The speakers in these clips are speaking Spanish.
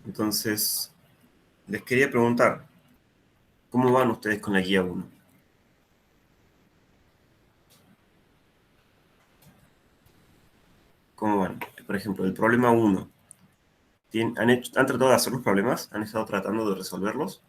Entonces, les quería preguntar, ¿cómo van ustedes con la guía 1? ¿Cómo van? Por ejemplo, el problema 1. ¿Han tratado de hacer los problemas? ¿Han estado tratando de resolverlos?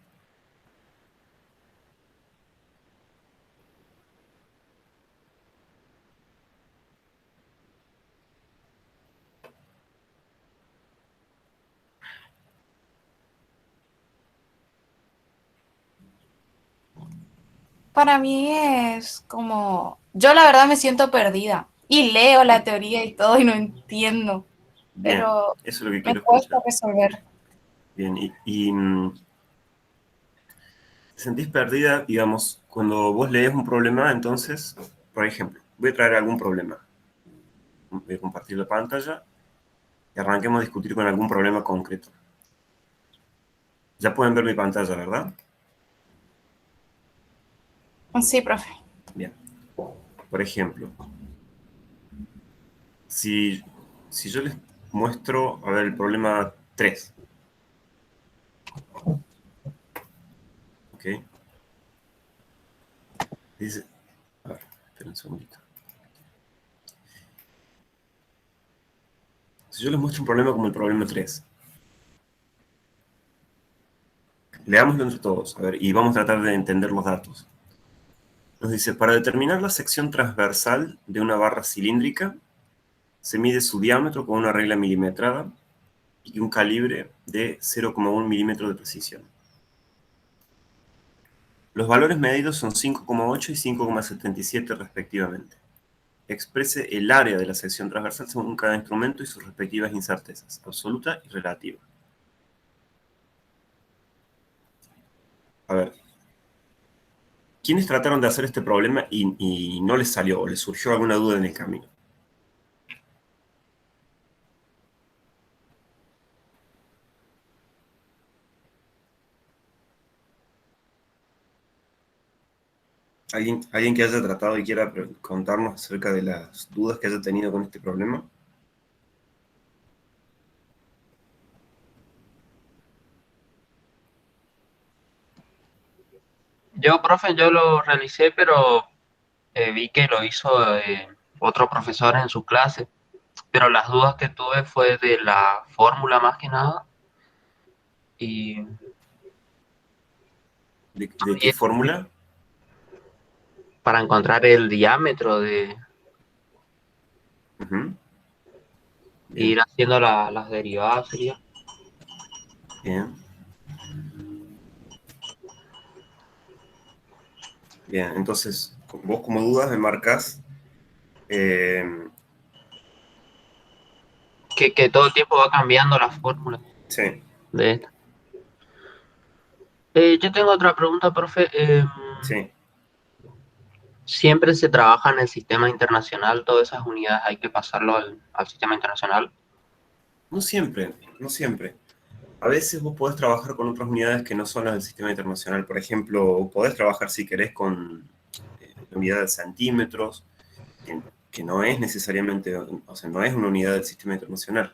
Para mí es como, yo la verdad me siento perdida y leo la teoría y todo y no entiendo, Bien, pero eso es lo que me quiero cuesta escuchar. resolver. Bien, ¿te sentís perdida, digamos, cuando vos lees un problema? Entonces, por ejemplo, voy a traer algún problema. Voy a compartir la pantalla y arranquemos a discutir con algún problema concreto. Ya pueden ver mi pantalla, ¿verdad? Sí, profe. Bien. Por ejemplo, si, si yo les muestro, a ver, el problema 3, ¿ok? Dice, a ver, espera un segundito. Si yo les muestro un problema como el problema 3, leámoslo entre todos, a ver, y vamos a tratar de entender los datos. Nos dice, para determinar la sección transversal de una barra cilíndrica, se mide su diámetro con una regla milimetrada y un calibre de 0,1 milímetro de precisión. Los valores medidos son 5,8 y 5,77 respectivamente. Exprese el área de la sección transversal según cada instrumento y sus respectivas incertezas, absoluta y relativa. A ver, ¿quiénes trataron de hacer este problema y no les salió o les surgió alguna duda en el camino? ¿Alguien que haya tratado y quiera contarnos acerca de las dudas que haya tenido con este problema? Yo, profe, yo lo realicé, pero vi que lo hizo otro profesor en su clase. Pero las dudas que tuve fue de la fórmula más que nada y ¿De qué también fórmula? para encontrar el diámetro de Ujú. ir Bien, haciendo las derivadas sería. bien, bien. Entonces, vos como dudas me marcas. eh, Que todo el tiempo va cambiando la fórmula sí, de esta. Yo tengo otra pregunta, profe. sí. Siempre se trabaja en el sistema internacional, todas esas unidades hay que pasarlo al sistema internacional. No siempre, no siempre. A veces vos podés trabajar con otras unidades que no son las del sistema internacional. Por ejemplo, podés trabajar si querés con la unidad de centímetros, que, que no es necesariamente, o sea, no es una unidad del sistema internacional.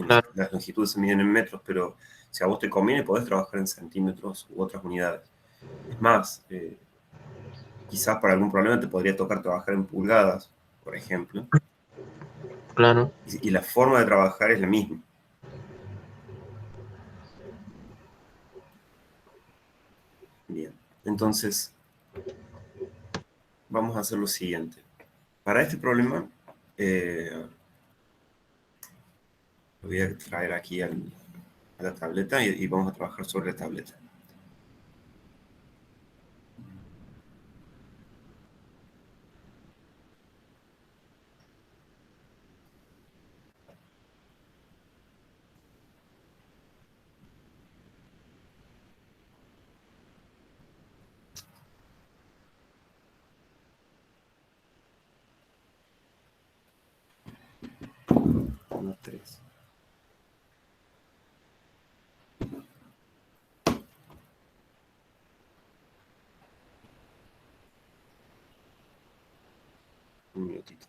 Claro, Las longitudes se miden en metros, pero si a vos te conviene, podés trabajar en centímetros u otras unidades. Es más, quizás para algún problema te podría tocar trabajar en pulgadas, por ejemplo, claro. y la forma de trabajar es la misma. Bien, entonces vamos a hacer lo siguiente. Para este problema, lo voy a traer aquí a la tableta y vamos a trabajar sobre la tableta. Uno, tres. Un minutito.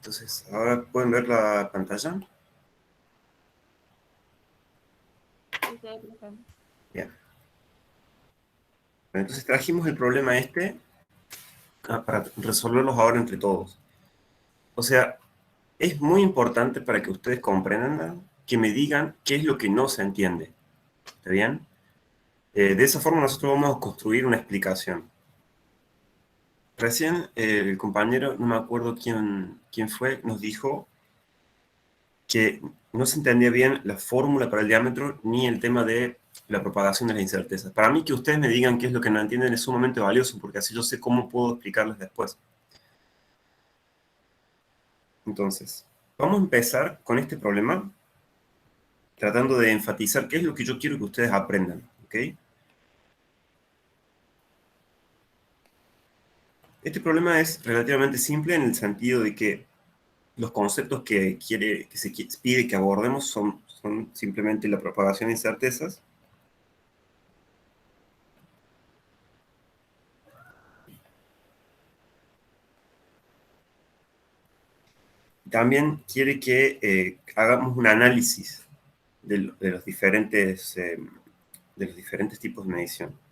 Entonces, ahora pueden ver la pantalla. Bien. Bueno, entonces trajimos el problema este para resolverlos ahora entre todos. O sea, es muy importante para que ustedes comprendan que me digan qué es lo que no se entiende. ¿Está bien? De esa forma nosotros vamos a construir una explicación. Recién el compañero, no me acuerdo quién fue, nos dijo que no se entendía bien la fórmula para el diámetro ni el tema de la propagación de las incertezas. Para mí que ustedes me digan qué es lo que no entienden es sumamente valioso, porque así yo sé cómo puedo explicarles después. Entonces, vamos a empezar con este problema, tratando de enfatizar qué es lo que yo quiero que ustedes aprendan, ¿ok? Este problema es relativamente simple en el sentido de que los conceptos que se pide que abordemos son simplemente la propagación de incertezas. También quiere que hagamos un análisis de los diferentes tipos de medición.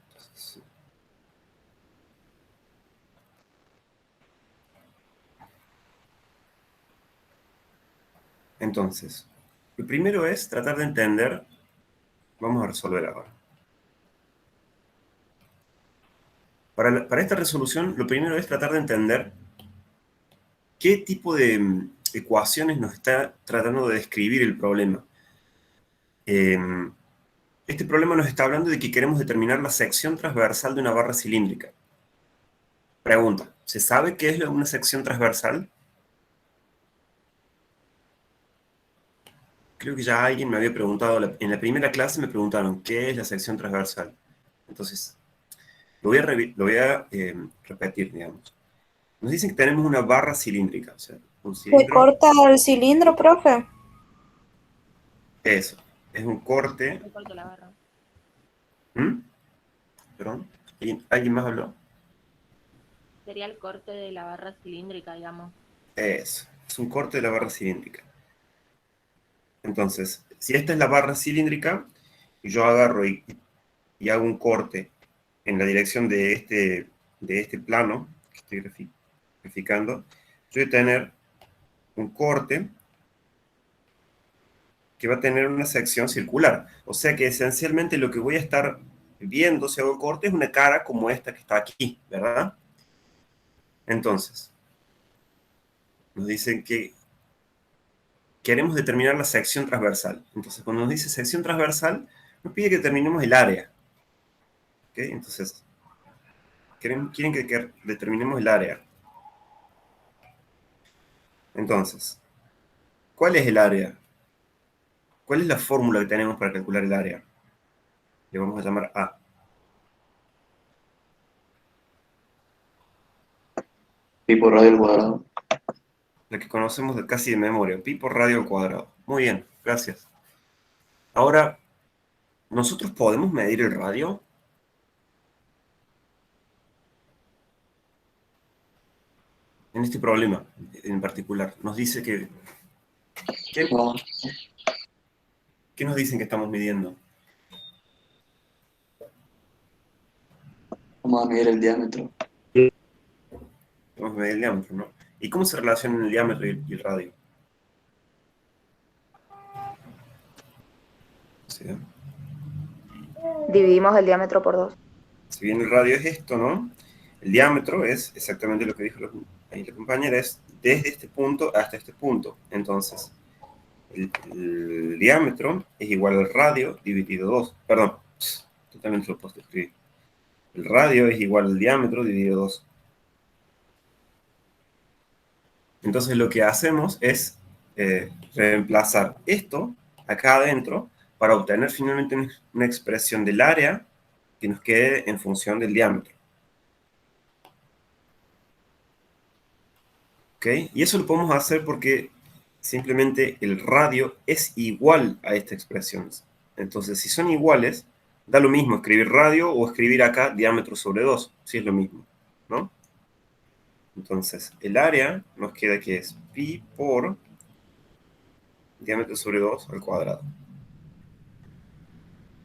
Entonces, lo primero es tratar de entender, vamos a resolver ahora. Para esta resolución, lo primero es tratar de entender qué tipo de ecuaciones nos está tratando de describir el problema. Este problema nos está hablando de que queremos determinar la sección transversal de una barra cilíndrica. Pregunta, ¿se sabe qué es una sección transversal? Creo que ya alguien me había preguntado, en la primera clase me preguntaron, ¿qué es la sección transversal? Entonces, lo voy a repetir, digamos. Nos dicen que tenemos una barra cilíndrica, o sea, un ¿Se cilindro, corta el cilindro, profe? eso, es un corte. Me corto la barra. ¿Mm? ¿Perdón? ¿Alguien más habló? Sería el corte de la barra cilíndrica, digamos. Eso, es un corte de la barra cilíndrica. Entonces, si esta es la barra cilíndrica, y yo agarro y hago un corte en la dirección de este plano que estoy graficando, yo voy a tener un corte que va a tener una sección circular. O sea que esencialmente lo que voy a estar viendo si hago el corte es una cara como esta que está aquí, ¿verdad? Entonces, nos dicen que queremos determinar la sección transversal. Entonces, cuando nos dice sección transversal, nos pide que determinemos el área. ¿Ok? Entonces, quieren que determinemos el área. Entonces, ¿cuál es el área? ¿Cuál es la fórmula que tenemos para calcular el área? Le vamos a llamar A. Pi por radio al cuadrado. La que conocemos casi de memoria. Pi por radio al cuadrado. Muy bien, gracias. Ahora, ¿nosotros podemos medir el radio? En este problema en particular. Nos dice que... No, ¿Qué nos dicen que estamos midiendo? vamos a medir el diámetro. Vamos a medir el diámetro, ¿no? ¿Y cómo se relacionan el diámetro y el radio? ¿Sí? Dividimos el diámetro por 2. Si bien el radio es esto, ¿no? El diámetro es exactamente lo que dijo ahí la compañera, es desde este punto hasta este punto. Entonces, el diámetro es igual al radio dividido 2. Perdón, totalmente lo puedo escribir. El radio es igual al diámetro dividido 2. Entonces lo que hacemos es reemplazar esto acá adentro para obtener finalmente una expresión del área que nos quede en función del diámetro. ¿Ok? Y eso lo podemos hacer porque simplemente el radio es igual a esta expresión. Entonces, si son iguales, da lo mismo escribir radio o escribir acá diámetro sobre 2, si es lo mismo, ¿no? Entonces, el área nos queda que es pi por diámetro sobre 2 al cuadrado.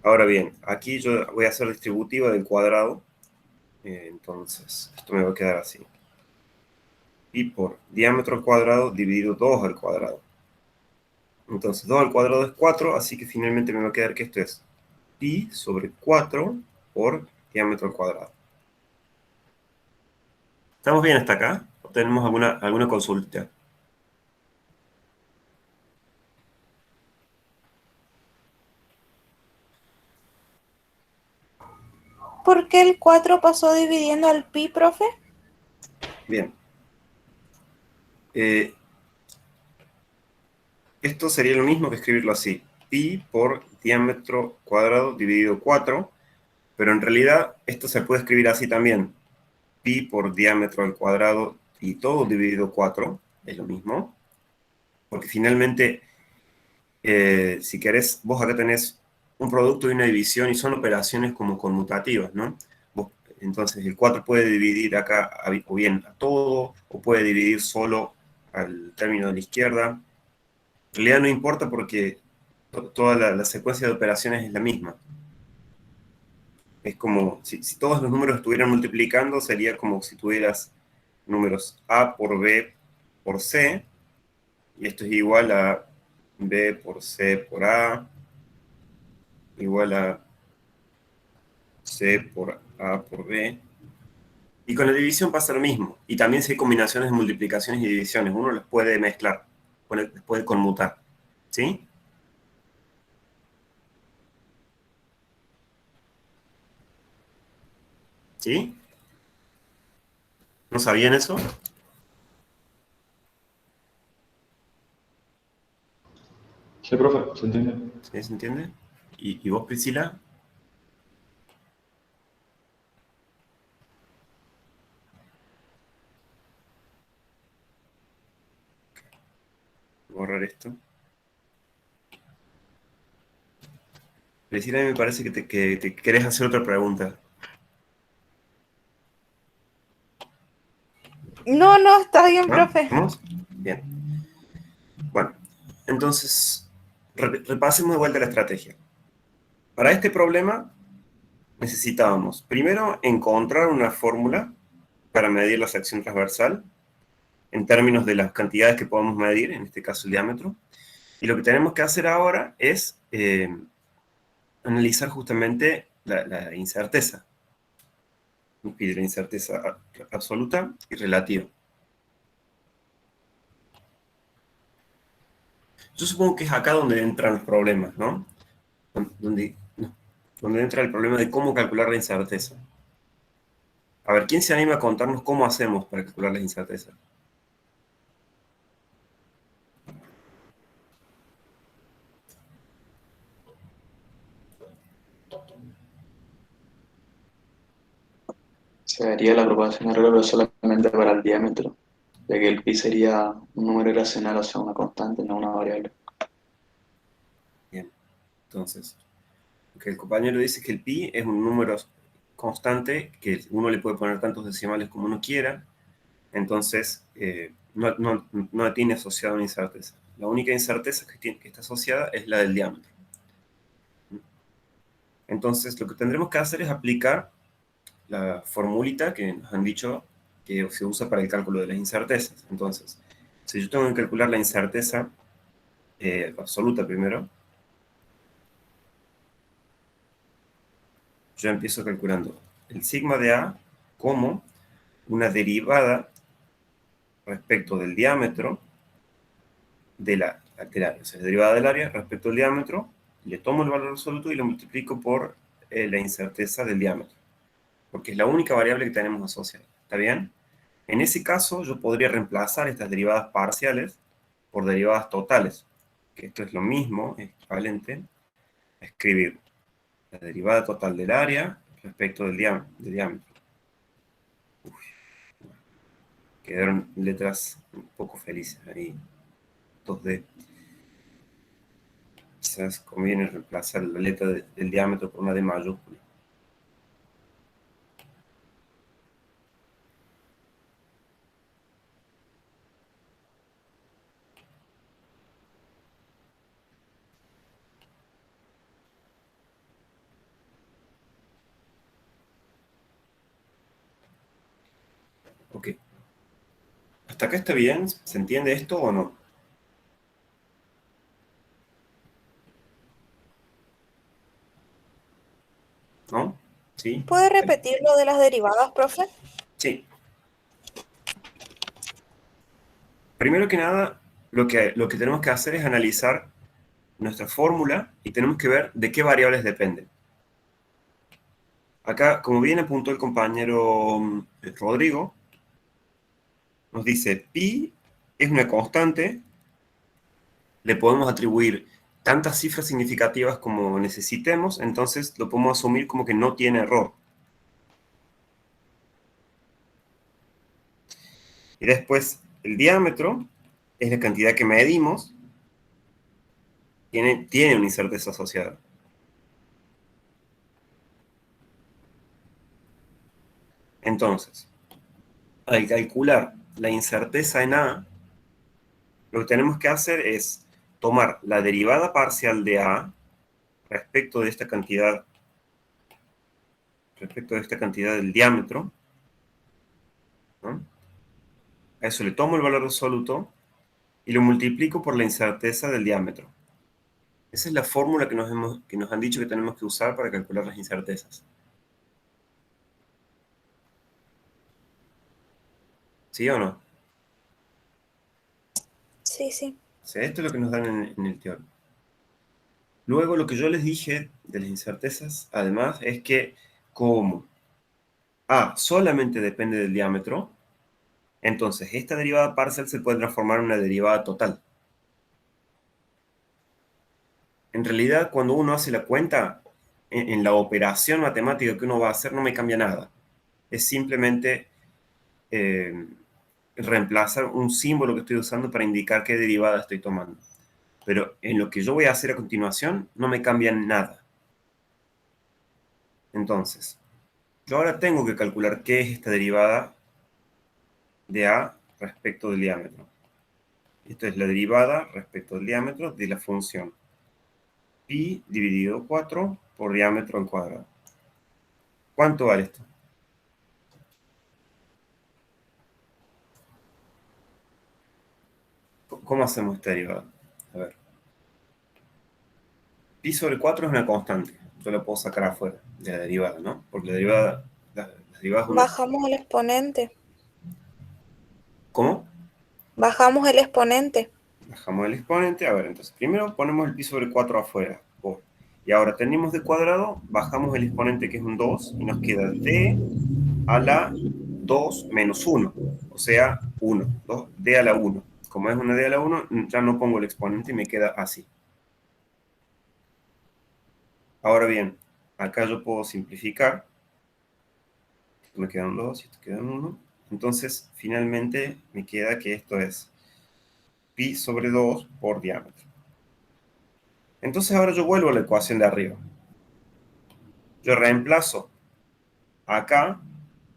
Ahora bien, aquí yo voy a hacer distributiva del cuadrado. Entonces, esto me va a quedar así. Pi por diámetro al cuadrado dividido 2 al cuadrado. Entonces, 2 al cuadrado es 4, así que finalmente me va a quedar que esto es pi sobre 4 por diámetro al cuadrado. ¿Estamos bien hasta acá? ¿O tenemos alguna consulta? ¿Por qué el 4 pasó dividiendo al pi, profe? Bien. Esto sería lo mismo que escribirlo así. Pi por diámetro cuadrado dividido 4, pero en realidad esto se puede escribir así también. Pi por diámetro al cuadrado y todo dividido 4 es lo mismo. Porque finalmente, si querés, vos acá tenés un producto y una división y son operaciones como conmutativas, ¿no? Entonces el 4 puede dividir acá o bien a todo, o puede dividir solo al término de la izquierda. En realidad no importa porque toda la secuencia de operaciones es la misma. Es como, si todos los números estuvieran multiplicando, sería como si tuvieras números A por B por C, y esto es igual a B por C por A, igual a C por A por B. Y con la división pasa lo mismo. Y también si hay combinaciones de multiplicaciones y divisiones, uno las puede mezclar, puede conmutar. ¿Sí? ¿Sí? ¿No sabían eso? Sí, profe, ¿se entiende? ¿Sí? ¿Se entiende? ¿Y vos, Priscila? Voy a borrar esto. Priscila, a mí me parece que te querés hacer otra pregunta. No, no, está bien, ¿No? profe. ¿Vamos? Bien. Bueno, entonces, repasemos de vuelta la estrategia. Para este problema necesitábamos primero encontrar una fórmula para medir la sección transversal en términos de las cantidades que podamos medir, en este caso el diámetro. Y lo que tenemos que hacer ahora es analizar justamente la incerteza. Nos pide la incerteza absoluta y relativa. Yo supongo que es acá donde entran los problemas, ¿no? Donde entra el problema de cómo calcular la incerteza. A ver, ¿quién se anima a contarnos cómo hacemos para calcular la incerteza? Se daría la propagación error pero solamente para el diámetro, ya que el pi sería un número irracional, o sea, una constante, no una variable. Bien, entonces, lo que el compañero dice es que el pi es un número constante que uno le puede poner tantos decimales como uno quiera, entonces no tiene asociada una incerteza. La única incerteza que está asociada es la del diámetro. Entonces, lo que tendremos que hacer es aplicar la formulita que nos han dicho que se usa para el cálculo de las incertezas. Entonces, si yo tengo que calcular la incerteza absoluta primero, yo empiezo calculando el sigma de A como una derivada respecto del diámetro del área. O sea, la derivada del área respecto al diámetro, le tomo el valor absoluto y lo multiplico por la incerteza del diámetro, porque es la única variable que tenemos asociada. ¿Está bien? En ese caso, yo podría reemplazar estas derivadas parciales por derivadas totales, que esto es lo mismo, es equivalente a escribir la derivada total del área respecto del diámetro. Quedaron letras un poco felices ahí, 2D. Quizás conviene reemplazar la letra del diámetro por una D mayúscula. Ok. ¿Hasta acá está bien? ¿Se entiende esto o no? ¿No? ¿Sí? ¿Puede repetir lo de las derivadas, profe? Sí. Primero que nada, lo que tenemos que hacer es analizar nuestra fórmula y tenemos que ver de qué variables depende. Acá, como bien apuntó el compañero Rodrigo, nos dice pi es una constante, le podemos atribuir tantas cifras significativas como necesitemos, entonces lo podemos asumir como que no tiene error. Y después, el diámetro es la cantidad que medimos, tiene una incerteza asociada. Entonces, al calcular la incerteza en A, lo que tenemos que hacer es tomar la derivada parcial de A respecto de esta cantidad del diámetro, ¿no? A eso le tomo el valor absoluto y lo multiplico por la incerteza del diámetro. Esa es la fórmula que nos han dicho que tenemos que usar para calcular las incertezas. ¿Sí o no? Sí, sí. O sea, esto es lo que nos dan en el teorema. Luego, lo que yo les dije de las incertezas, además, es que como A solamente depende del diámetro, entonces esta derivada parcial se puede transformar en una derivada total. En realidad, cuando uno hace la cuenta, en la operación matemática que uno va a hacer no me cambia nada. Es simplemente eh, reemplazar un símbolo que estoy usando para indicar qué derivada estoy tomando. Pero en lo que yo voy a hacer a continuación no me cambia nada. Entonces, yo ahora tengo que calcular qué es esta derivada de A respecto del diámetro. Esto es la derivada respecto del diámetro de la función pi dividido 4 por diámetro al cuadrado. ¿Cuánto vale esto? ¿Cómo hacemos esta derivada? A ver. Pi sobre 4 es una constante. Yo la puedo sacar afuera de la derivada, ¿no? Porque la derivada, las derivadas una... Bajamos el exponente. ¿Cómo? Bajamos el exponente. Bajamos el exponente. A ver, entonces primero ponemos el pi sobre 4 afuera. Y ahora tenemos de cuadrado, bajamos el exponente que es un 2 y nos queda d a la 2 menos 1. O sea, 1. D a la 1. Como es una d a la 1, ya no pongo el exponente y me queda así. Ahora bien, acá yo puedo simplificar. Esto me queda un 2 y esto queda un 1. Entonces, finalmente me queda que esto es pi sobre 2 por diámetro. Entonces ahora yo vuelvo a la ecuación de arriba. Yo reemplazo acá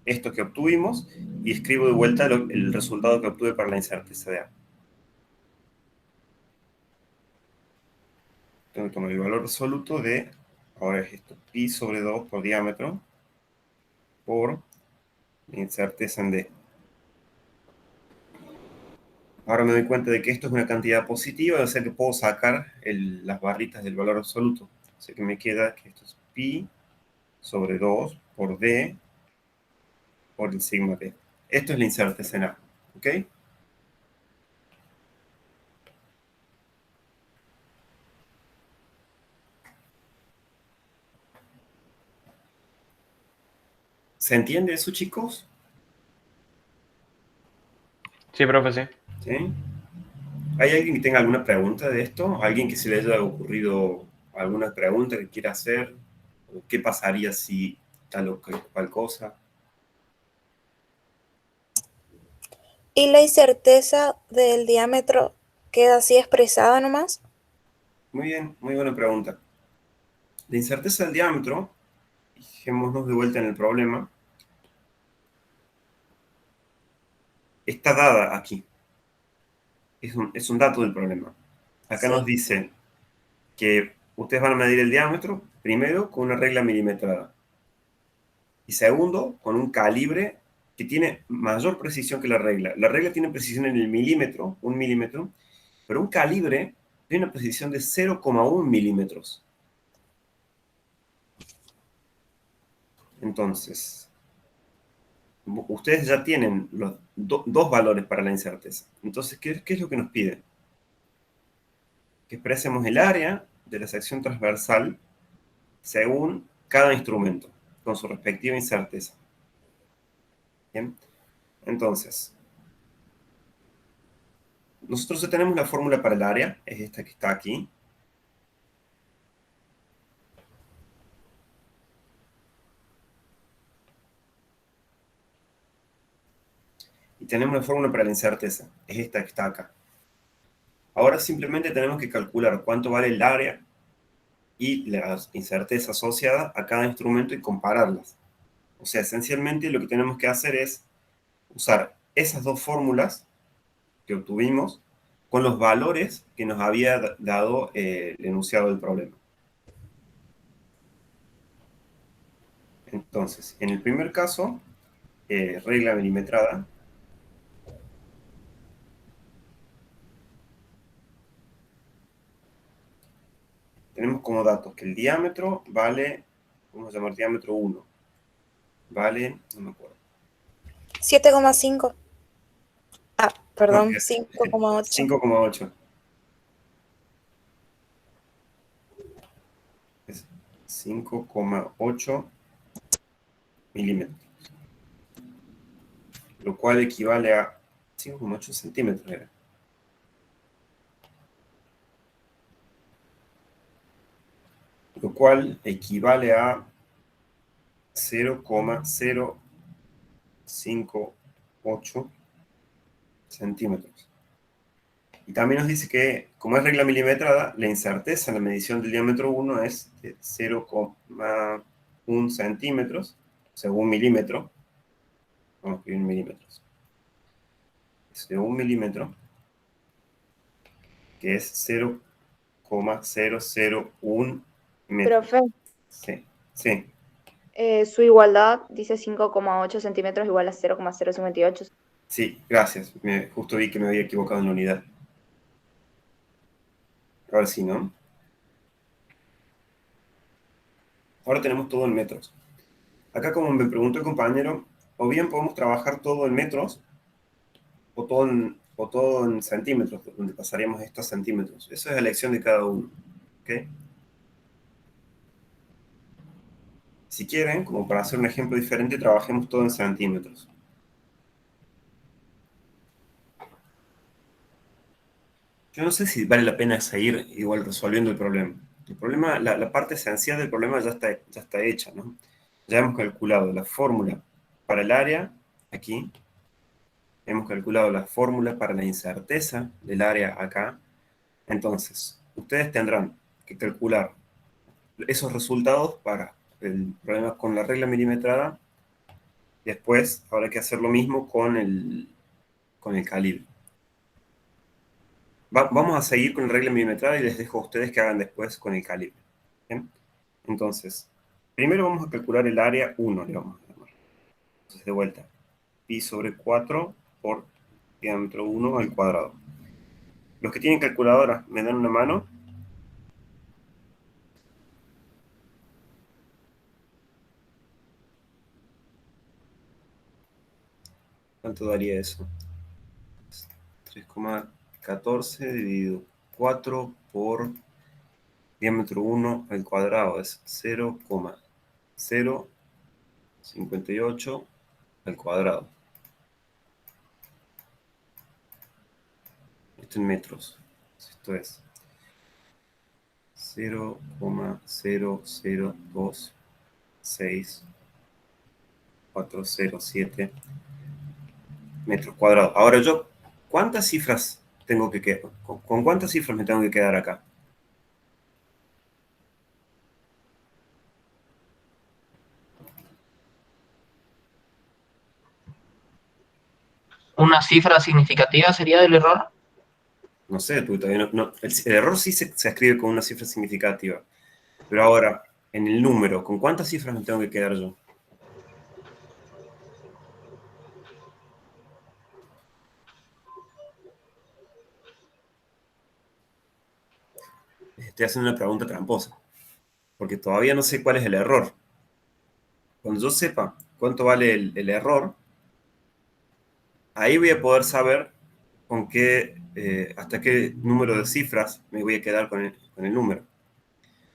esto que obtuvimos y escribo de vuelta el resultado que obtuve para la incerteza de A. Tengo que tomar el valor absoluto de, ahora es esto, pi sobre 2 por diámetro por la incerteza en D. Ahora me doy cuenta de que esto es una cantidad positiva, o sea que puedo sacar las barritas del valor absoluto. O sea que me queda que esto es pi sobre 2 por D por el sigma D. Esto es la incerteza en A. ¿Ok? ¿Se entiende eso, chicos? Sí, profe, sí. ¿Sí? ¿Hay alguien que tenga alguna pregunta de esto? ¿Alguien que se le haya ocurrido alguna pregunta que quiera hacer? ¿O qué pasaría si tal o cual cosa? ¿Y la incerteza del diámetro queda así expresada nomás? Muy bien, muy buena pregunta. La incerteza del diámetro, fijémonos de vuelta en el problema, está dada aquí. Es un dato del problema. Acá Sí. nos dice que ustedes van a medir el diámetro, primero, con una regla milimetrada. Y segundo, con un calibre que tiene mayor precisión que la regla. La regla tiene precisión en el milímetro, 1 milímetro, pero un calibre tiene una precisión de 0,1 milímetros. Entonces, ustedes ya tienen los dos valores para la incerteza. Entonces, ¿qué es lo que nos pide? Que expresemos el área de la sección transversal según cada instrumento, con su respectiva incerteza. ¿Bien? Entonces, nosotros ya tenemos la fórmula para el área, es esta que está aquí. Y tenemos la fórmula para la incerteza, es esta que está acá. Ahora simplemente tenemos que calcular cuánto vale el área y la incerteza asociada a cada instrumento y compararlas. O sea, esencialmente lo que tenemos que hacer es usar esas dos fórmulas que obtuvimos con los valores que nos había dado el enunciado del problema. Entonces, en el primer caso, regla milimetrada. Tenemos como datos que el diámetro vale, vamos a llamar diámetro 1, vale, no me acuerdo. 7,5. Ah, perdón, No, 5,8. 5,8. Es 5,8 milímetros. Lo cual equivale a 5,8 centímetros. Era. Lo cual equivale a 0,058 centímetros. Y también nos dice que, como es regla milimetrada, la incerteza en la medición del diámetro 1 es de 0,1 centímetros, según milímetro. Vamos a escribir en milímetros. Es de 1 milímetro, que es 0,001 metro. Profe, Sí, sí. su igualdad dice 5,8 centímetros igual a 0,058. Sí, gracias. Justo vi que me había equivocado en la unidad. Ahora sí, ¿no? Ahora tenemos todo en metros. Acá, como me preguntó el compañero, o bien podemos trabajar todo en metros, o todo en centímetros, donde pasaríamos esto a centímetros. Eso es elección de cada uno. ¿Ok? Si quieren, como para hacer un ejemplo diferente, trabajemos todo en centímetros. Yo no sé si vale la pena seguir igual resolviendo el problema. El problema, la parte esencial del problema ya está hecha, ¿no? Ya hemos calculado la fórmula para el área, aquí. Hemos calculado la fórmula para la incerteza del área acá. Entonces, ustedes tendrán que calcular esos resultados para el problema con la regla milimetrada. Después habrá que hacer lo mismo con el calibre. Vamos a seguir con la regla milimetrada y les dejo a ustedes que hagan después con el calibre. ¿Bien? Entonces, primero vamos a calcular el área 1, le vamos a llamar. Entonces, de vuelta, pi sobre 4 por diámetro 1 al cuadrado. Los que tienen calculadora, ¿me dan una mano? ¿Cuánto daría eso? 3,14 dividido 4 por diámetro 1 al cuadrado es 0,058 al cuadrado. Esto en metros. Esto es 0,0026407 metros cuadrados. Ahora yo, ¿cuántas cifras tengo que quedar? ¿Con cuántas cifras me tengo que quedar acá? ¿Una cifra significativa sería del error? No sé, tú todavía no. El error sí se escribe con una cifra significativa. Pero ahora, en el número, ¿con cuántas cifras me tengo que quedar yo? estoy haciendo una pregunta tramposa, porque todavía no sé cuál es el error. Cuando yo sepa cuánto vale el error, ahí voy a poder saber con hasta qué número de cifras me voy a quedar con el número.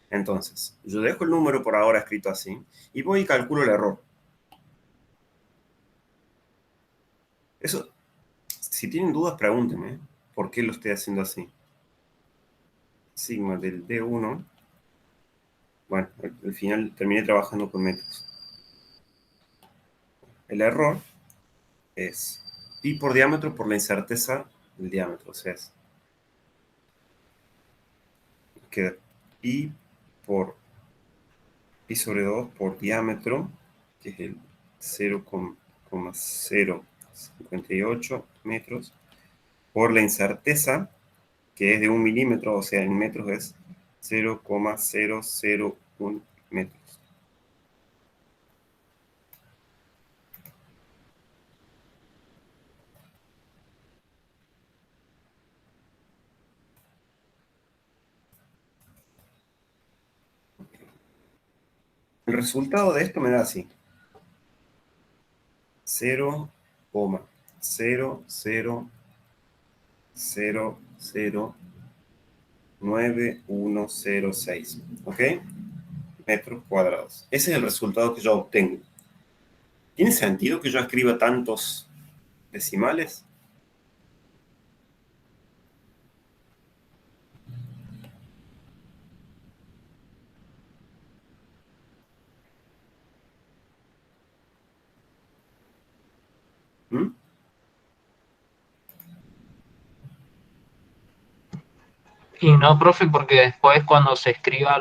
Entonces, yo dejo el número por ahora escrito así y voy y calculo el error. Eso, si tienen dudas, pregúntenme por qué lo estoy haciendo así. Sigma del D1. Bueno, al final terminé trabajando con metros. El error es pi por diámetro por la incerteza del diámetro. O sea, queda pi sobre 2 por diámetro, que es el 0,058 metros, por la incerteza, que es de 1 milímetro, o sea, en metros es 0,001 metros. El resultado de esto me da así. 0,00009106. ¿Ok? Metros cuadrados. Ese es el resultado que yo obtengo. ¿Tiene sentido que yo escriba tantos decimales? ¿Mm? Y no, profe, porque después cuando se escriba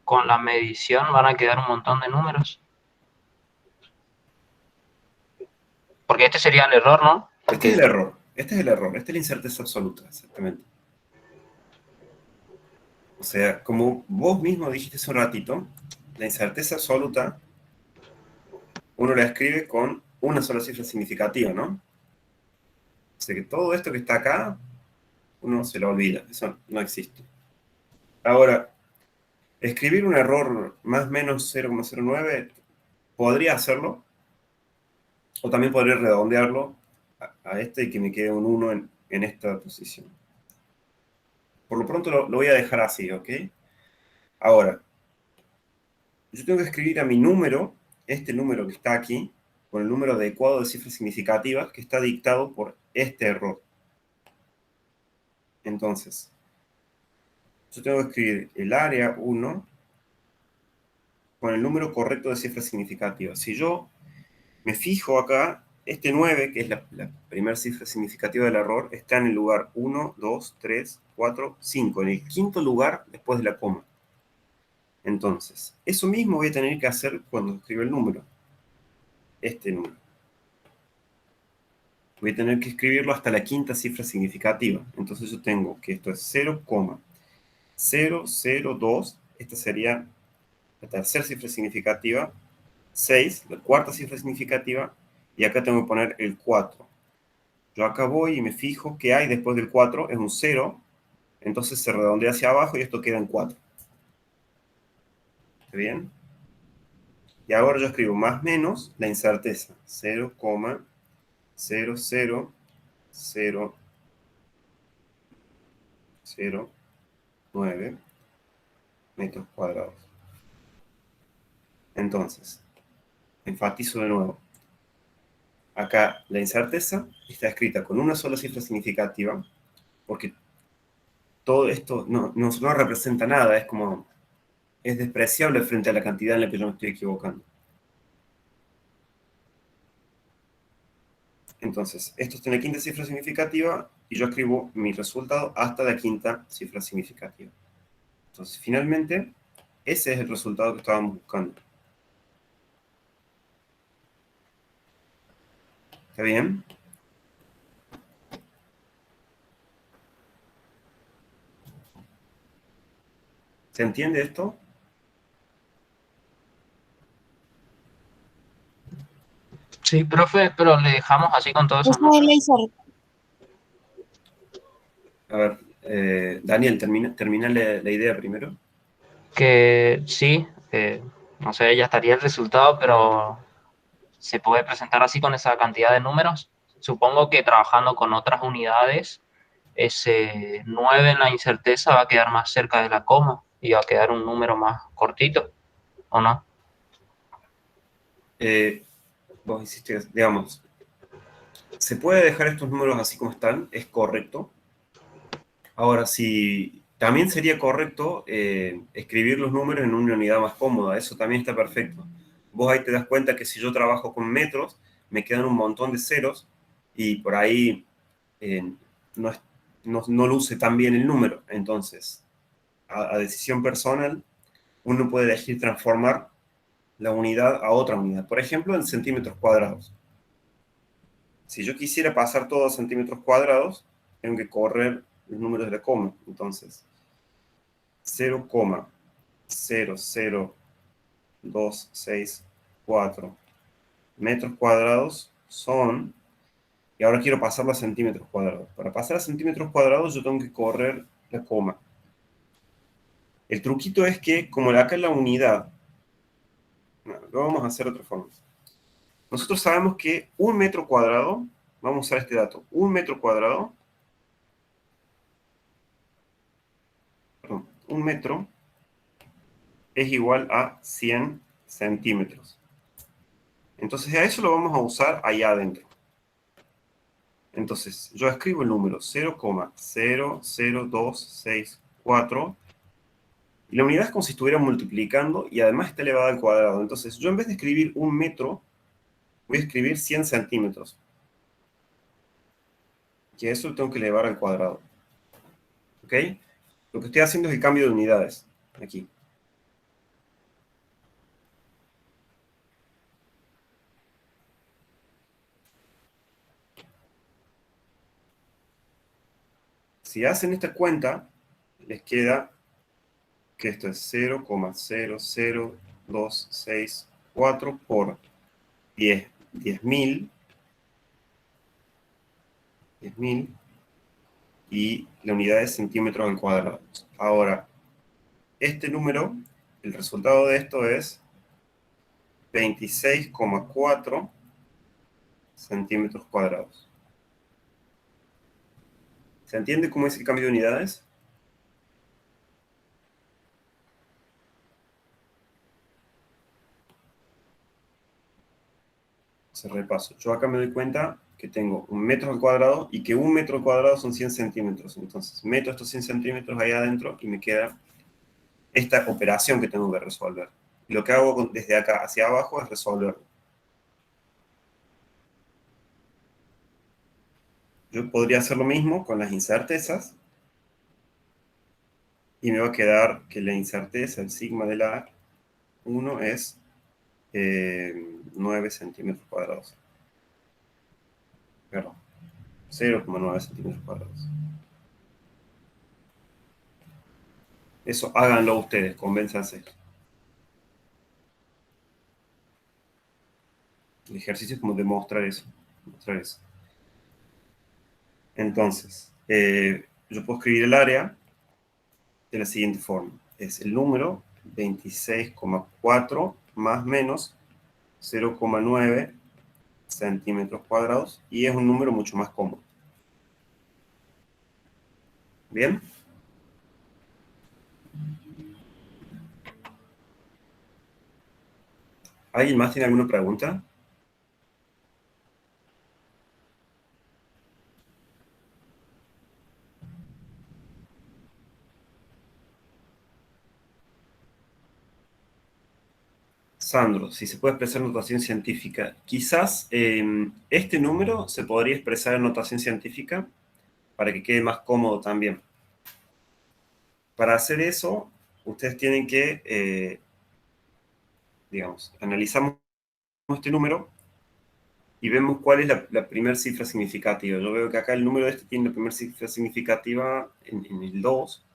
con la medición van a quedar un montón de números. Porque este sería el error, ¿no? Este es el error. Este es el error. Esta es la incerteza absoluta, exactamente. O sea, como vos mismo dijiste hace un ratito, la incerteza absoluta uno la escribe con una sola cifra significativa, ¿no? O sea que todo esto que está acá, uno se lo olvida. Eso no existe. Ahora, escribir un error más o menos 0,09 podría hacerlo, o también podría redondearlo a este y que me quede un 1 en esta posición. Por lo pronto lo voy a dejar así, ¿ok? Ahora, yo tengo que escribir a mi número, este número que está aquí, con el número adecuado de cifras significativas que está dictado por este error. Entonces, yo tengo que escribir el área 1 con el número correcto de cifras significativas. Si yo me fijo acá, este 9, que es la primera cifra significativa del error, está en el lugar 1, 2, 3, 4, 5, en el quinto lugar después de la coma. Entonces, eso mismo voy a tener que hacer cuando escribo el número. Este número. Voy a tener que escribirlo hasta la quinta cifra significativa. Entonces yo tengo que esto es 0,002, esta sería la tercera cifra significativa, 6, la cuarta cifra significativa, y acá tengo que poner el 4. Yo acá voy y me fijo que hay después del 4, es un 0, entonces se redondea hacia abajo y esto queda en 4. ¿Está bien? Y ahora yo escribo más menos la incerteza, 0,00009 metros cuadrados. Entonces, enfatizo de nuevo. Acá la incerteza está escrita con una sola cifra significativa, porque todo esto no representa nada, es despreciable frente a la cantidad en la que yo me estoy equivocando. Entonces, esto está en la quinta cifra significativa y yo escribo mi resultado hasta la quinta cifra significativa. Entonces, finalmente, ese es el resultado que estábamos buscando. ¿Está bien? ¿Se entiende esto? Sí, profe, pero le dejamos así con todo eso. Esa es la incerteza. A ver, Daniel, termina la idea primero. Que sí, no sé, ya estaría el resultado, pero se puede presentar así con esa cantidad de números. Supongo que trabajando con otras unidades, ese 9 en la incerteza va a quedar más cerca de la coma y va a quedar un número más cortito, ¿o no? Vos hiciste, digamos, se puede dejar estos números así como están, es correcto. Ahora, si también sería correcto escribir los números en una unidad más cómoda, eso también está perfecto. Vos ahí te das cuenta que si yo trabajo con metros, me quedan un montón de ceros y por ahí eh, no, no luce tan bien el número. Entonces, a decisión personal, uno puede elegir transformar la unidad a otra unidad. Por ejemplo, en centímetros cuadrados. Si yo quisiera pasar todo a centímetros cuadrados, tengo que correr los números de la coma. Entonces, 0,00264 metros cuadrados son, y ahora quiero pasarlo a centímetros cuadrados. Para pasar a centímetros cuadrados yo tengo que correr la coma. El truquito es que, como acá es la unidad, lo vamos a hacer de otra forma. Nosotros sabemos que un metro cuadrado, vamos a usar este dato, un metro cuadrado, perdón, un metro es igual a 100 centímetros. Entonces a eso lo vamos a usar allá adentro. Entonces yo escribo el número 0,00264 y la unidad es como si estuviera multiplicando y además está elevada al cuadrado. Entonces yo en vez de escribir un metro, voy a escribir 100 centímetros. Y a eso lo tengo que elevar al cuadrado. ¿Ok? Lo que estoy haciendo es el cambio de unidades. Aquí. Si hacen esta cuenta, les queda que esto es 0,00264 por 10.000 y la unidad es centímetros al cuadrado. Ahora, este número, el resultado de esto es 26,4 centímetros cuadrados. ¿Se entiende cómo es el cambio de unidades? Se repaso. Yo acá me doy cuenta que tengo un metro al cuadrado y que un metro al cuadrado son 100 centímetros. Entonces, meto estos 100 centímetros ahí adentro y me queda esta operación que tengo que resolver. Y lo que hago desde acá hacia abajo es resolverlo. Yo podría hacer lo mismo con las incertezas y me va a quedar que la incerteza, el sigma de la 1 es 9 centímetros cuadrados. Perdón, 0,9 centímetros cuadrados. Eso háganlo ustedes, convénzanse. El ejercicio es como demostrar eso. Entonces, yo puedo escribir el área de la siguiente forma. Es el número 26,4 más menos 0,9 centímetros cuadrados y es un número mucho más cómodo. ¿Bien? ¿Alguien más tiene alguna pregunta? Sandro, si se puede expresar en notación científica. Quizás este número se podría expresar en notación científica para que quede más cómodo también. Para hacer eso, ustedes tienen que, digamos, analizamos este número y vemos cuál es la primera cifra significativa. Yo veo que acá el número este tiene la primera cifra significativa en el 2.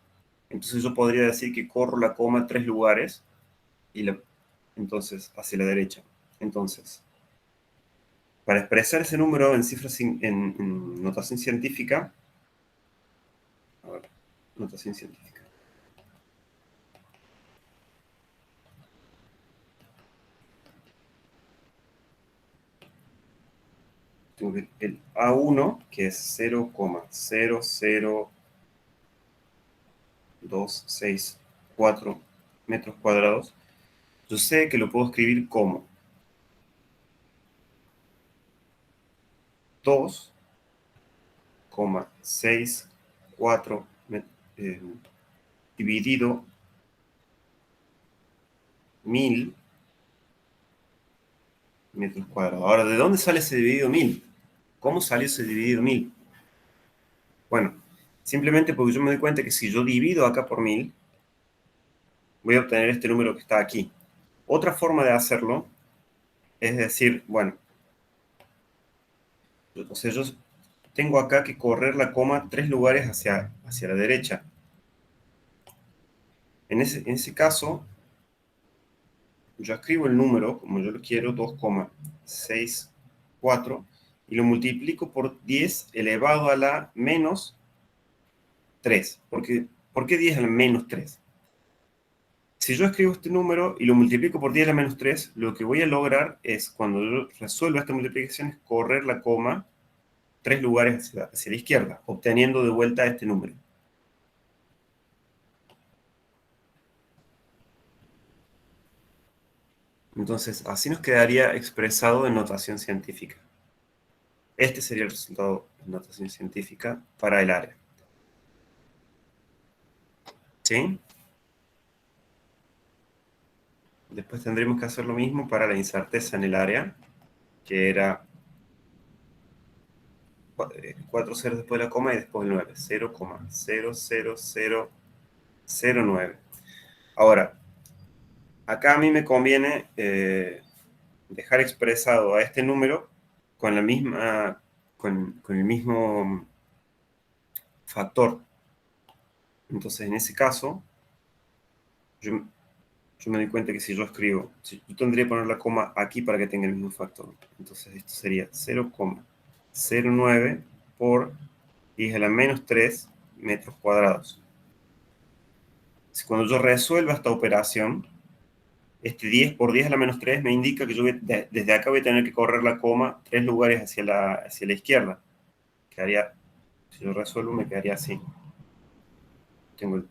Entonces yo podría decir que corro la coma 3 lugares y entonces hacia la derecha. Entonces, para expresar ese número en cifras en notación científica, a ver, Notación científica. Tengo el A1, que es 0,00264 metros cuadrados. Yo sé que lo puedo escribir como 2,64 dividido 1000 metros cuadrados. Ahora, ¿de dónde sale ese dividido 1000? ¿Cómo salió ese dividido 1000? Bueno, simplemente porque yo me doy cuenta que si yo divido acá por 1000, voy a obtener este número que está aquí. Otra forma de hacerlo es decir, bueno, o sea, yo tengo acá que correr la coma 3 lugares hacia la derecha. En ese caso, yo escribo el número, como yo lo quiero, 2,64, y lo multiplico por 10 elevado a la menos 3. ¿Por qué 10 a la menos 3? Si yo escribo este número y lo multiplico por 10 a la menos 3, lo que voy a lograr es, cuando yo resuelva esta multiplicación, es correr la coma 3 lugares hacia la izquierda, obteniendo de vuelta este número. Entonces, así nos quedaría expresado en notación científica. Este sería el resultado de notación científica para el área. ¿Sí? Después tendremos que hacer lo mismo para la incerteza en el área, que era 4 ceros después de la coma y después el 9. 0,00009. Ahora, acá a mí me conviene dejar expresado a este número con el mismo factor. Entonces, en ese caso, yo me doy cuenta que si yo escribo, yo tendría que poner la coma aquí para que tenga el mismo factor. Entonces, esto sería 0,09 por 10 a la menos 3 metros cuadrados. Cuando yo resuelva esta operación, este 10 por 10 a la menos 3 me indica que yo desde acá voy a tener que correr la coma 3 lugares hacia la izquierda. Quedaría, si yo resuelvo, me quedaría así. Tengo el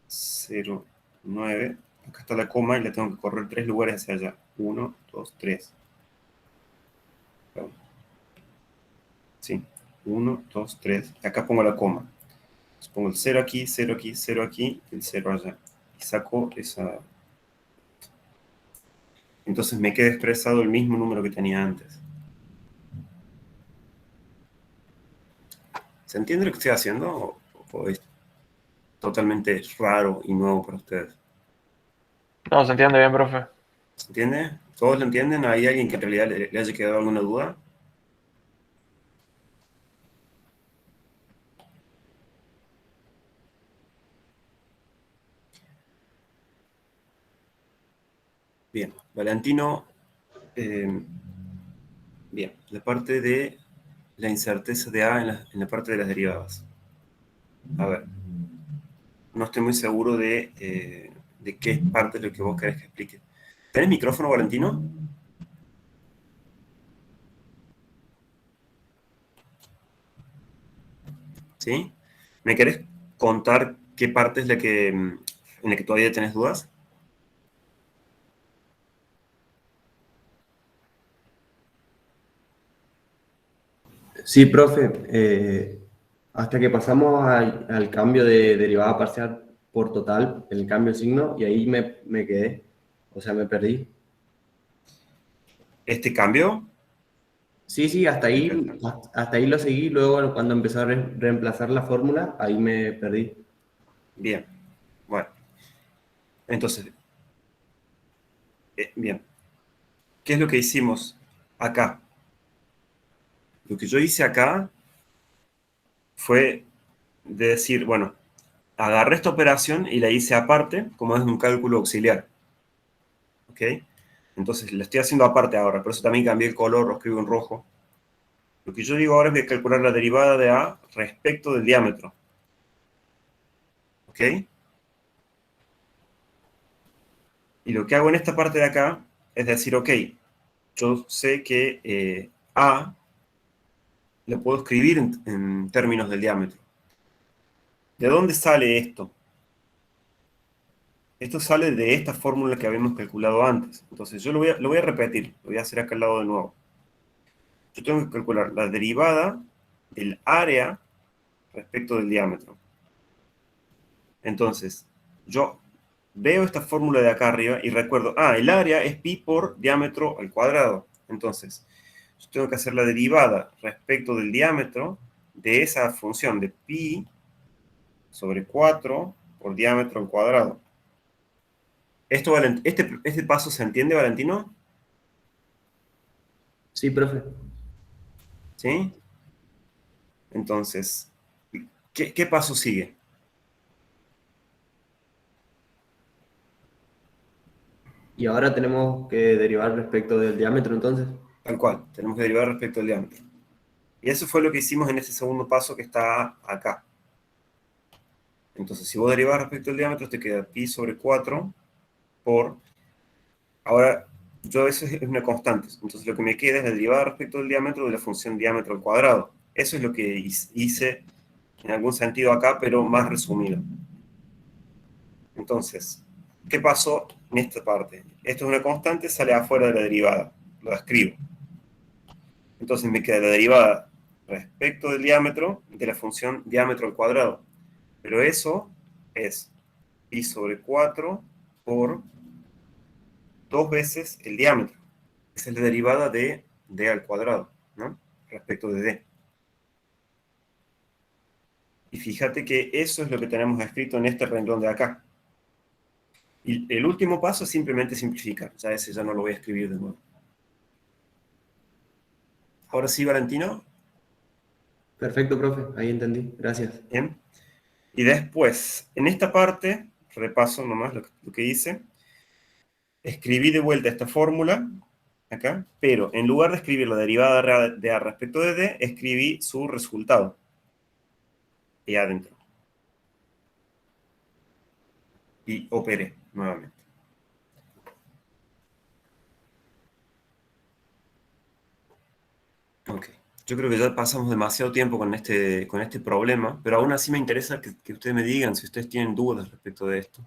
0,9. Acá está la coma y la tengo que correr 3 lugares hacia allá. 1, 2, 3. Sí. 1, 2, 3. Acá pongo la coma. Entonces pongo el 0 aquí, 0 aquí, 0 aquí, y el 0 allá. Y saco esa. Entonces me queda expresado el mismo número que tenía antes. ¿Se entiende lo que estoy haciendo? ¿O es totalmente raro y nuevo para ustedes? No, se entiende bien, profe. ¿Se entiende? ¿Todos lo entienden? ¿Hay alguien que en realidad le haya quedado alguna duda? Bien, Valentino, bien, la parte de la incerteza de A en la parte de las derivadas. A ver, no estoy muy seguro de qué parte es lo que vos querés que explique. ¿Tenés micrófono, Valentino? ¿Sí? ¿Me querés contar qué parte es en la que todavía tenés dudas? Sí, profe, hasta que pasamos al cambio de derivada parcial por total, el cambio de signo, y ahí me quedé, o sea, me perdí. ¿Este cambio? Sí, hasta ahí lo seguí, luego cuando empezó a reemplazar la fórmula, ahí me perdí. Bien, bueno. Entonces, bien. ¿Qué es lo que hicimos acá? Lo que yo hice acá fue de decir, bueno, agarré esta operación y la hice aparte, como es un cálculo auxiliar. ¿Ok? Entonces, la estoy haciendo aparte ahora, por eso también cambié el color, lo escribo en rojo. Lo que yo digo ahora es voy a calcular la derivada de A respecto del diámetro. ¿Ok? Y lo que hago en esta parte de acá es decir, ok, yo sé que A lo puedo escribir en términos del diámetro. ¿De dónde sale esto? Esto sale de esta fórmula que habíamos calculado antes. Entonces yo lo voy a repetir, lo voy a hacer acá al lado de nuevo. Yo tengo que calcular la derivada del área respecto del diámetro. Entonces, yo veo esta fórmula de acá arriba y recuerdo, el área es pi por diámetro al cuadrado. Entonces, yo tengo que hacer la derivada respecto del diámetro de esa función de pi sobre 4 por diámetro al cuadrado. ¿Este paso se entiende, Valentino? Sí, profe. ¿Sí? Entonces, ¿qué paso sigue? Y ahora tenemos que derivar respecto del diámetro, entonces. Tal cual, tenemos que derivar respecto al diámetro. Y eso fue lo que hicimos en este segundo paso que está acá. Entonces, si vos derivás respecto al diámetro, te queda pi sobre 4 por... Ahora, eso es una constante. Entonces, lo que me queda es la derivada respecto al diámetro de la función diámetro al cuadrado. Eso es lo que hice en algún sentido acá, pero más resumido. Entonces, ¿qué pasó en esta parte? Esto es una constante, sale afuera de la derivada. Lo escribo. Entonces me queda la derivada respecto del diámetro de la función diámetro al cuadrado. Pero eso es pi sobre 4 por 2 veces el diámetro. Esa es la derivada de d al cuadrado, ¿no? Respecto de d. Y fíjate que eso es lo que tenemos escrito en este renglón de acá. Y el último paso es simplemente simplificar. Ya ese ya no lo voy a escribir de nuevo. Ahora sí, Valentino. Perfecto, profe. Ahí entendí. Gracias. Bien. Y después, en esta parte, repaso nomás lo que hice. Escribí de vuelta esta fórmula, acá, pero en lugar de escribir la derivada de A respecto de D, escribí su resultado. Y adentro. Y operé nuevamente. Ok. Yo creo que ya pasamos demasiado tiempo con este problema, pero aún así me interesa que ustedes me digan si ustedes tienen dudas respecto de esto.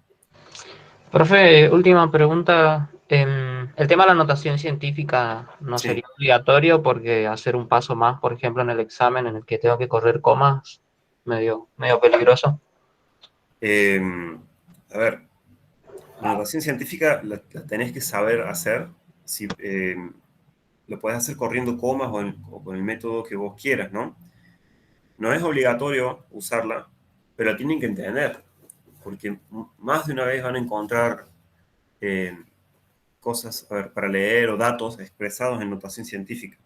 Profe, última pregunta. El tema de la notación científica no Sí. sería obligatorio porque hacer un paso más, por ejemplo, en el examen en el que tengo que correr comas, medio peligroso. A ver, la notación científica la tenés que saber hacer. Si, lo podés hacer corriendo comas o con el método que vos quieras, ¿no? No es obligatorio usarla, pero la tienen que entender, porque más de una vez van a encontrar cosas, a ver, para leer o datos expresados en notación científica.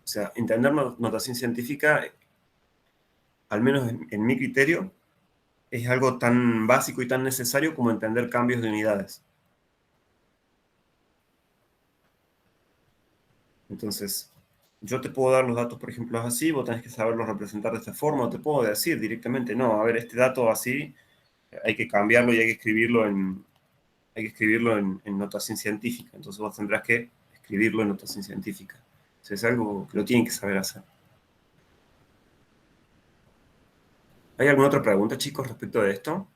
O sea, entender notación científica, al menos en mi criterio, es algo tan básico y tan necesario como entender cambios de unidades. Entonces, yo te puedo dar los datos, por ejemplo, así, vos tenés que saberlos representar de esta forma, o te puedo decir directamente, no, a ver, este dato así, hay que cambiarlo y hay que escribirlo en notación científica. Entonces vos tendrás que escribirlo en notación científica. O sea, es algo que lo tienen que saber hacer. ¿Hay alguna otra pregunta, chicos, respecto de esto?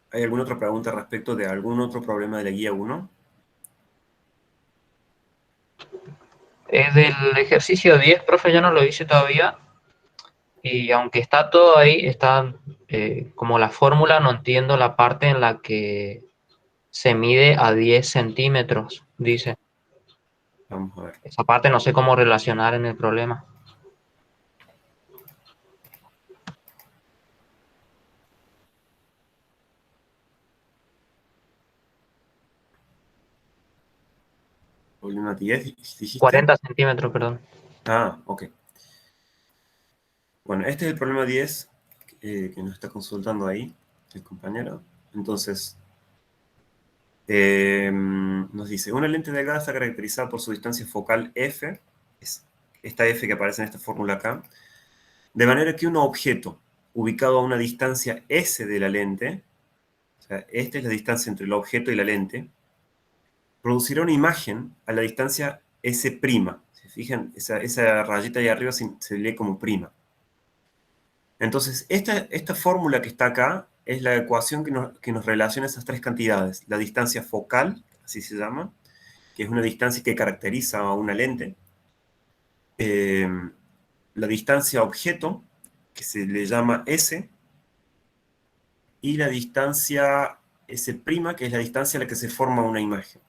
¿Hay alguna otra pregunta respecto de algún otro problema de la guía 1? Del ejercicio 10, profe, yo no lo hice todavía. Y aunque está todo ahí, está como la fórmula, no entiendo la parte en la que se mide a 10 centímetros, dice. Vamos a ver. Esa parte no sé cómo relacionar en el problema. Problema 10, dijiste. 40 centímetros, perdón. Ok. Bueno, este es el problema 10 que nos está consultando ahí el compañero. Entonces, nos dice, una lente delgada está caracterizada por su distancia focal f, esta f que aparece en esta fórmula acá, de manera que un objeto ubicado a una distancia s de la lente, o sea, esta es la distancia entre el objeto y la lente, producirá una imagen a la distancia s'. ¿Se fijan? Esa rayita ahí arriba se lee como prima. Entonces, esta fórmula que está acá es la ecuación que nos relaciona esas tres cantidades. La distancia focal, así se llama, que es una distancia que caracteriza a una lente. La distancia objeto, que se le llama S. Y la distancia S', que es la distancia a la que se forma una imagen.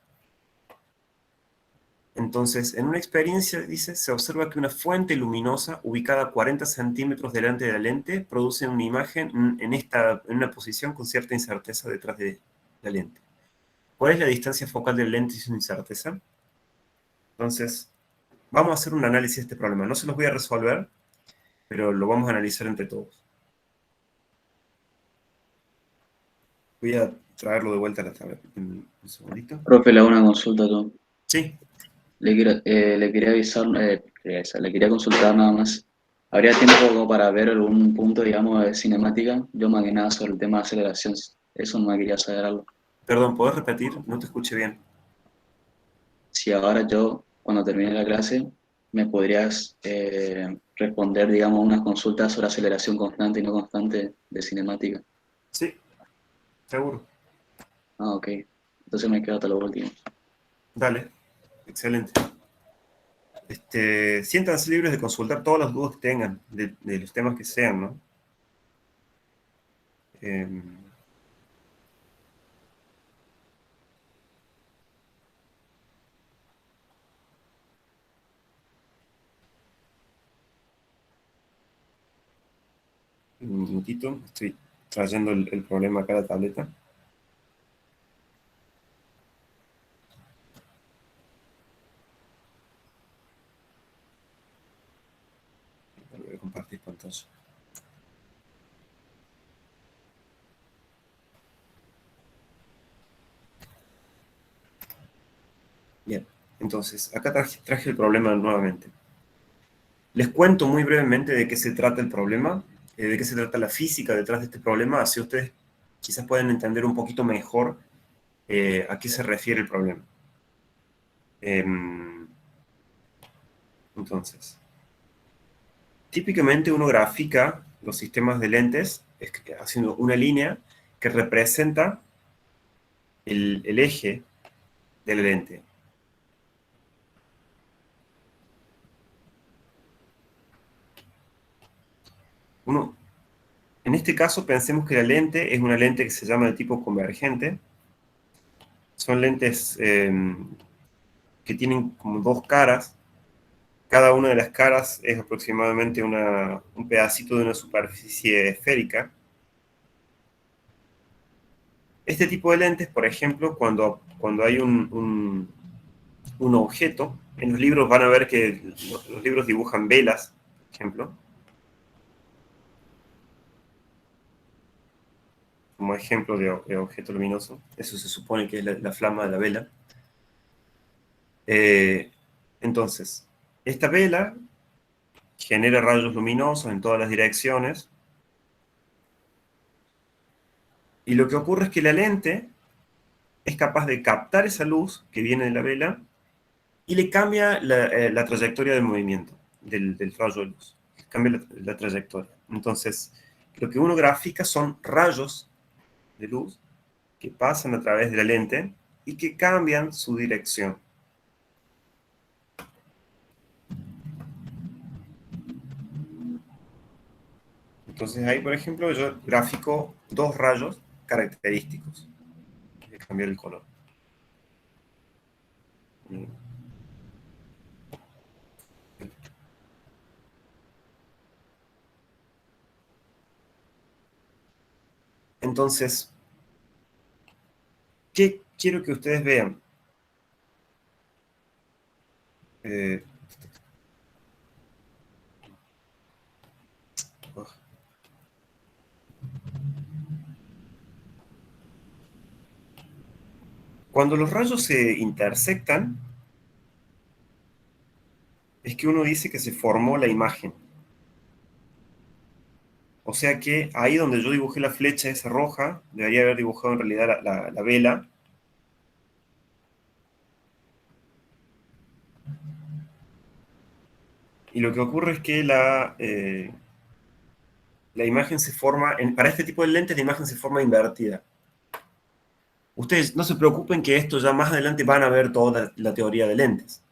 Entonces, en una experiencia, dice, se observa que una fuente luminosa ubicada a 40 centímetros delante de la lente produce una imagen en una posición con cierta incerteza detrás de la lente. ¿Cuál es la distancia focal de la lente sin incerteza? Entonces, vamos a hacer un análisis de este problema. No se los voy a resolver, pero lo vamos a analizar entre todos. Voy a traerlo de vuelta a la tabla. Un segundito. Profe, le hago una consulta a tú. Sí. Le quería avisar, le quería consultar nada más. ¿Habría tiempo como para ver algún punto, digamos, de cinemática? Yo más que nada sobre el tema de aceleración. Eso no me quería saber algo. Perdón, ¿podés repetir? No te escuché bien. Si ahora yo, cuando termine la clase, me podrías responder, digamos, unas consultas sobre aceleración constante y no constante de cinemática. Sí, seguro. Ah, ok. Entonces me quedo hasta lo último. Dale, excelente. Siéntanse libres de consultar todas las dudas que tengan, de los temas que sean, ¿no? Un minutito, estoy trayendo el problema acá a la tableta. Voy a compartir pantalla. Bien, entonces, acá traje el problema nuevamente. Les cuento muy brevemente de qué se trata el problema, de qué se trata la física detrás de este problema, así ustedes quizás pueden entender un poquito mejor a qué se refiere el problema. Entonces, típicamente uno grafica los sistemas de lentes haciendo una línea que representa el eje de la lente. En este caso, pensemos que la lente es una lente que se llama de tipo convergente. Son lentes que tienen como dos caras. Cada una de las caras es aproximadamente un pedacito de una superficie esférica. Este tipo de lentes, por ejemplo, cuando hay un objeto, en los libros van a ver que los libros dibujan velas, por ejemplo. Como ejemplo de objeto luminoso. Eso se supone que es la flama de la vela. Entonces, esta vela genera rayos luminosos en todas las direcciones. Y lo que ocurre es que la lente es capaz de captar esa luz que viene de la vela y le cambia la trayectoria del movimiento del rayo de luz. Cambia la trayectoria. Entonces, lo que uno grafica son rayos de luz que pasan a través de la lente y que cambian su dirección. Entonces ahí, por ejemplo, yo grafico dos rayos característicos. Voy a cambiar el color. Entonces, ¿qué quiero que ustedes vean? Cuando los rayos se intersectan, es que uno dice que se formó la imagen. O sea que ahí donde yo dibujé la flecha esa roja, debería haber dibujado en realidad la vela. Y lo que ocurre es que la imagen se forma, para este tipo de lentes la imagen se forma invertida. Ustedes no se preocupen que esto ya más adelante van a ver toda la teoría de lentes.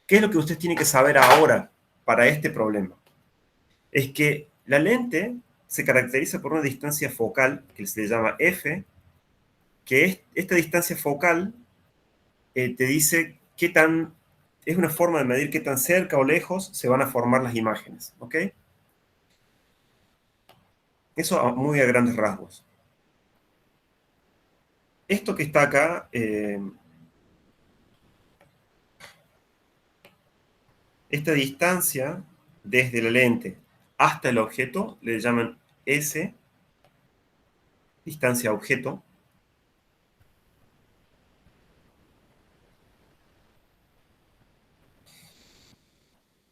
¿Qué es lo que ustedes tienen que saber ahora para este problema? Es que la lente se caracteriza por una distancia focal, que se le llama f, que es esta distancia focal te dice qué tan, es una forma de medir qué tan cerca o lejos se van a formar las imágenes, ¿ok? Eso muy a grandes rasgos. Esto que está acá, esta distancia desde la lente hasta el objeto, le llaman S, distancia objeto.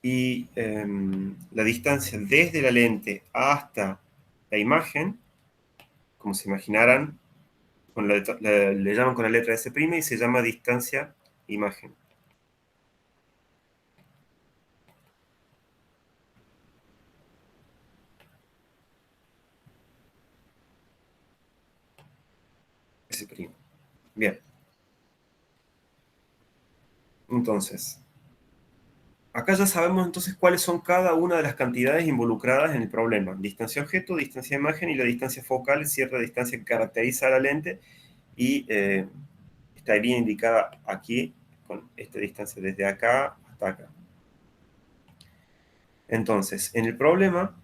Y la distancia desde la lente hasta la imagen, como se imaginarán, le llaman con la letra S' y se llama distancia imagen. S'. Bien. Entonces, acá ya sabemos entonces cuáles son cada una de las cantidades involucradas en el problema. Distancia objeto, distancia imagen y la distancia focal es cierta distancia que caracteriza a la lente y estaría indicada aquí con esta distancia desde acá hasta acá. Entonces, en el problema,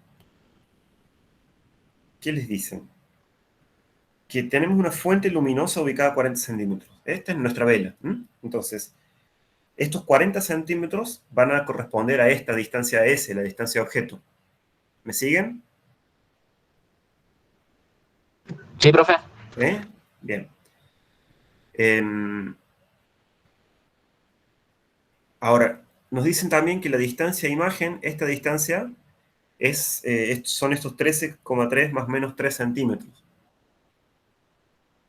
¿qué les dicen? Que tenemos una fuente luminosa ubicada a 40 centímetros. Esta es nuestra vela. Entonces, estos 40 centímetros van a corresponder a esta distancia S, la distancia objeto. ¿Me siguen? Sí, profe. Bien. Ahora, nos dicen también que la distancia imagen, esta distancia, son estos 13,3 más menos 3 centímetros.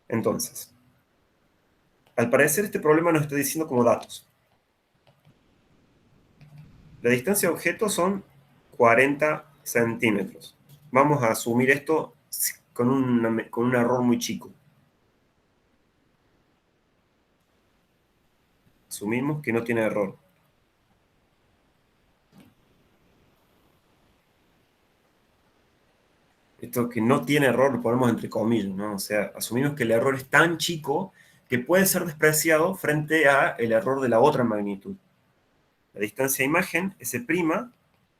Entonces, al parecer este problema nos está diciendo como datos. La distancia objeto son 40 centímetros. Vamos a asumir esto con un error muy chico. Asumimos que no tiene error. Esto que no tiene error lo ponemos entre comillas, ¿no? O sea, asumimos que el error es tan chico que puede ser despreciado frente a el error de la otra magnitud. La distancia imagen, S',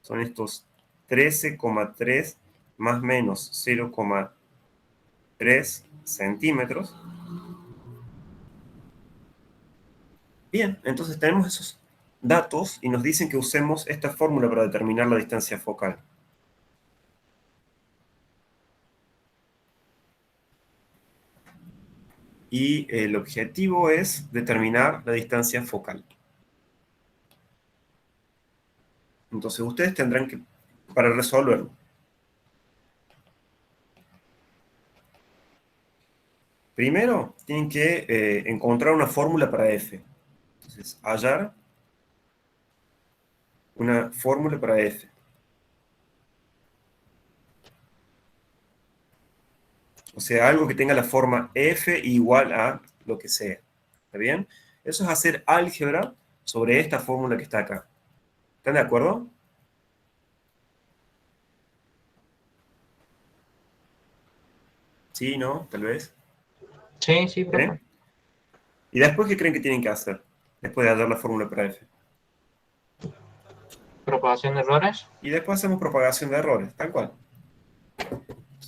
son estos 13,3 más menos 0,3 centímetros. Bien, entonces tenemos esos datos y nos dicen que usemos esta fórmula para determinar la distancia focal. Y el objetivo es determinar la distancia focal. Entonces ustedes tendrán que, para resolverlo, primero tienen que encontrar una fórmula para f. Entonces, hallar una fórmula para f. O sea, algo que tenga la forma f igual a lo que sea. ¿Está bien? Eso es hacer álgebra sobre esta fórmula que está acá. ¿Están de acuerdo? ¿Sí? ¿No? ¿Tal vez? Sí, sí, profe. ¿Y después qué creen que tienen que hacer? Después de hallar la fórmula para f. Propagación de errores. Y después hacemos propagación de errores, tal cual.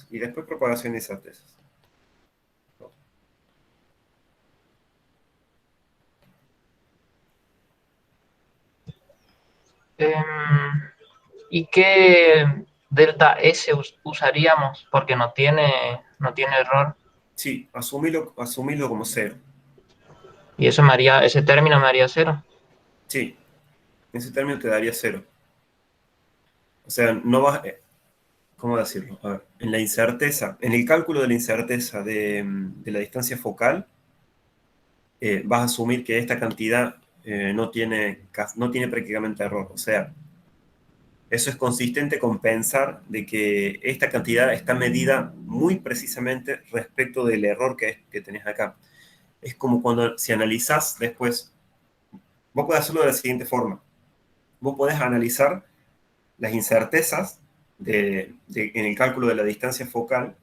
Y después propagación de incertezas. ¿Y qué delta S usaríamos? Porque no tiene error. Sí, asumilo como 0. Y eso ese término me haría 0. Sí. ese término te daría 0. O sea, no vas... ¿Cómo decirlo? A ver, en la incerteza, en el cálculo de la incerteza de la distancia focal, vas a asumir que esta cantidad no tiene prácticamente error. O sea, eso es consistente con pensar de que esta cantidad está medida muy precisamente respecto del error que tenés acá. Es como cuando, si analizás después, vos podés hacerlo de la siguiente forma. Vos podés analizar las incertezas en el cálculo de la distancia focal,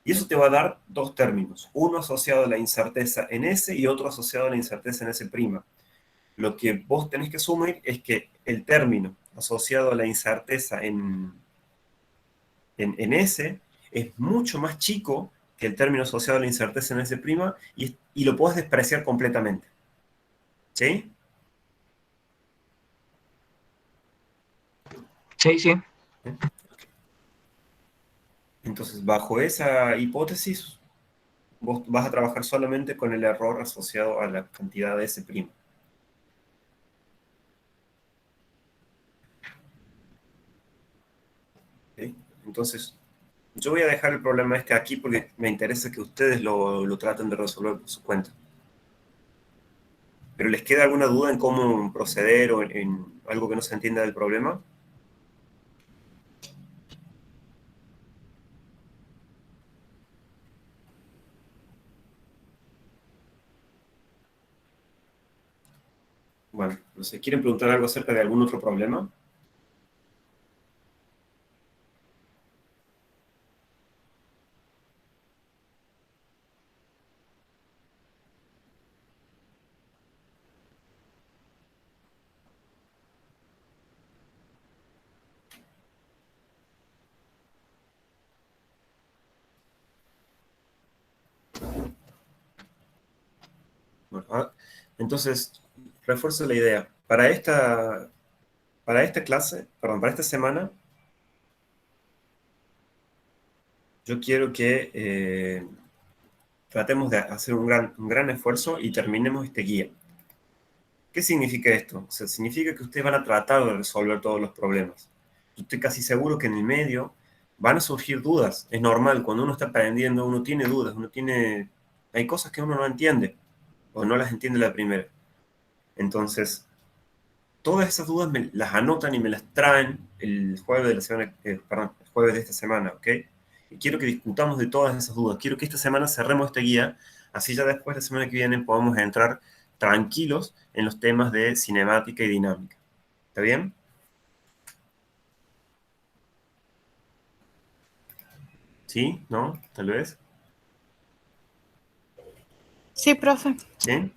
y eso te va a dar dos términos, uno asociado a la incerteza en S y otro asociado a la incerteza en S'. Lo que vos tenés que asumir es que el término asociado a la incerteza en S es mucho más chico que el término asociado a la incerteza en S', y lo podés despreciar completamente. ¿Sí? Sí, sí. Entonces, bajo esa hipótesis, vos vas a trabajar solamente con el error asociado a la cantidad de S'. ¿Sí? Entonces, yo voy a dejar el problema este aquí porque me interesa que ustedes lo traten de resolver por su cuenta. ¿Pero les queda alguna duda en cómo proceder o en algo que no se entienda del problema? Bueno, no sé, ¿quieren preguntar algo acerca de algún otro problema? Bueno, entonces, refuerzo la idea. Para esta clase, perdón, para esta semana, yo quiero que tratemos de hacer un gran esfuerzo y terminemos este guía. ¿Qué significa esto? O sea, significa que ustedes van a tratar de resolver todos los problemas. Yo estoy casi seguro que en el medio van a surgir dudas. Es normal, cuando uno está aprendiendo, uno tiene dudas, hay cosas que uno no entiende, o no las entiende la primera. Entonces, todas esas dudas me las anotan y me las traen el jueves de la semana, perdón, el jueves de esta semana, ¿ok? Y quiero que discutamos de todas esas dudas. Quiero que esta semana cerremos esta guía, así ya después, la semana que viene, podamos entrar tranquilos en los temas de cinemática y dinámica. ¿Está bien? ¿Sí? ¿No? ¿Tal vez? Sí, profe. ¿Sí?